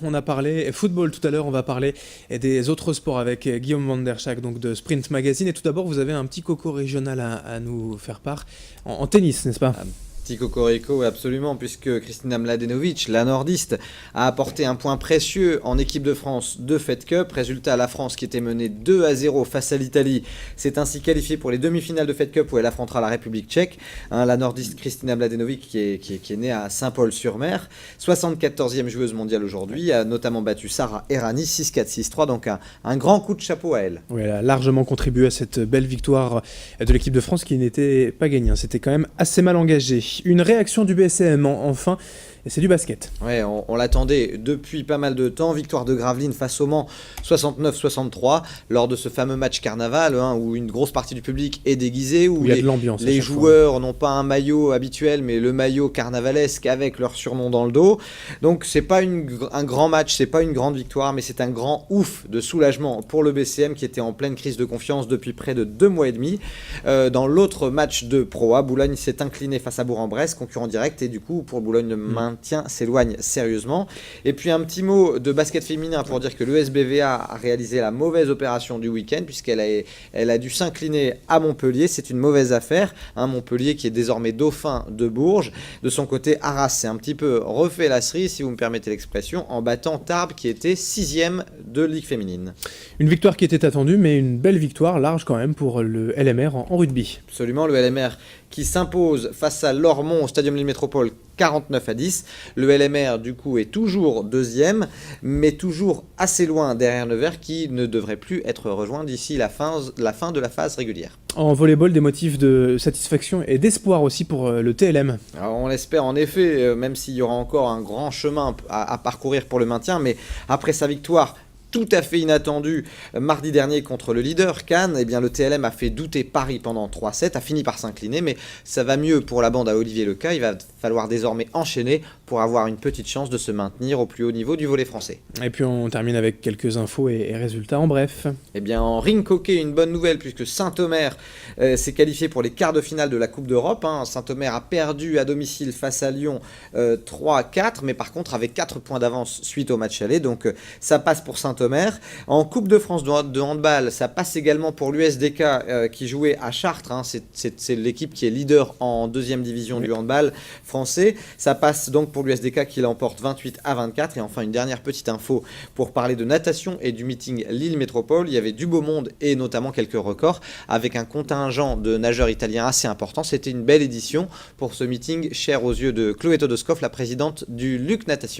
On a parlé football tout à l'heure, on va parler des autres sports avec Guillaume Van der Schaak, donc de Sprint Magazine. Et tout d'abord, vous avez un petit coco régional à nous faire part en tennis, n'est-ce pas? Petit cocorico, absolument, puisque Kristina Mladenovic, la nordiste, a apporté un point précieux en équipe de France de Fed Cup. Résultat, la France qui était menée 2-0 face à l'Italie s'est ainsi qualifiée pour les demi-finales de Fed Cup où elle affrontera la République tchèque. La nordiste Kristina Mladenovic qui est née à Saint-Paul-sur-Mer, 74e joueuse mondiale aujourd'hui, a notamment battu Sarah Errani 6-4, 6-3, donc un grand coup de chapeau à elle. Oui, elle a largement contribué à cette belle victoire de l'équipe de France qui n'était pas gagnée. C'était quand même assez mal engagé. Une réaction du BCM enfin, et c'est du basket. Ouais, on l'attendait depuis pas mal de temps. Victoire de Gravelines face au Mans 69-63 lors de ce fameux match carnaval où une grosse partie du public est déguisée, où il y a de l'ambiance les joueurs n'ont pas un maillot habituel mais le maillot carnavalesque avec leur surnom dans le dos. Donc c'est pas un grand match, c'est pas une grande victoire, mais c'est un grand ouf de soulagement pour le BCM qui était en pleine crise de confiance depuis près de 2 mois et demi. Dans l'autre match de Pro A, Boulogne s'est incliné face à Bourg-en-Bresse, concurrent direct, et du coup pour Boulogne le maintien s'éloigne sérieusement. Et puis un petit mot de basket féminin pour dire que le SBVA a réalisé la mauvaise opération du week-end puisqu'elle a dû s'incliner à Montpellier. C'est une mauvaise affaire. Montpellier qui est désormais dauphin de Bourges. De son côté, Arras s'est un petit peu refait la cerise, si vous me permettez l'expression, en battant Tarbes qui était 6e de Ligue féminine. Une victoire qui était attendue, mais une belle victoire large quand même pour le LMR en rugby. Absolument, le LMR qui s'impose face à Lormont au Stadium Lille Métropole 49-10. Le LMR du coup est toujours deuxième, mais toujours assez loin derrière Nevers qui ne devrait plus être rejoint d'ici la fin de la phase régulière. En volleyball, des motifs de satisfaction et d'espoir aussi pour le TLM. Alors on l'espère en effet, même s'il y aura encore un grand chemin à parcourir pour le maintien, mais après sa victoire tout à fait inattendu mardi dernier contre le leader Cannes, eh bien le TLM a fait douter Paris pendant 3-7, a fini par s'incliner, mais ça va mieux pour la bande à Olivier Leca. Il va falloir désormais enchaîner pour avoir une petite chance de se maintenir au plus haut niveau du volley français. Et puis on termine avec quelques infos et résultats en bref. Eh bien en ring hockey, une bonne nouvelle puisque Saint-Omer s'est qualifié pour les quarts de finale de la Coupe d'Europe. Saint-Omer a perdu à domicile face à Lyon 3-4, mais par contre avec 4 points d'avance suite au match aller, donc ça passe pour Saint-Omer. En Coupe de France de handball, ça passe également pour l'USDK qui jouait à Chartres. C'est l'équipe qui est leader en deuxième division du handball français. Ça passe donc pour l'USDK qui l'emporte 28-24. Et enfin, une dernière petite info pour parler de natation et du meeting Lille Métropole. Il y avait du beau monde et notamment quelques records avec un contingent de nageurs italiens assez important. C'était une belle édition pour ce meeting cher aux yeux de Chloé Todoskov, la présidente du LUC Natation.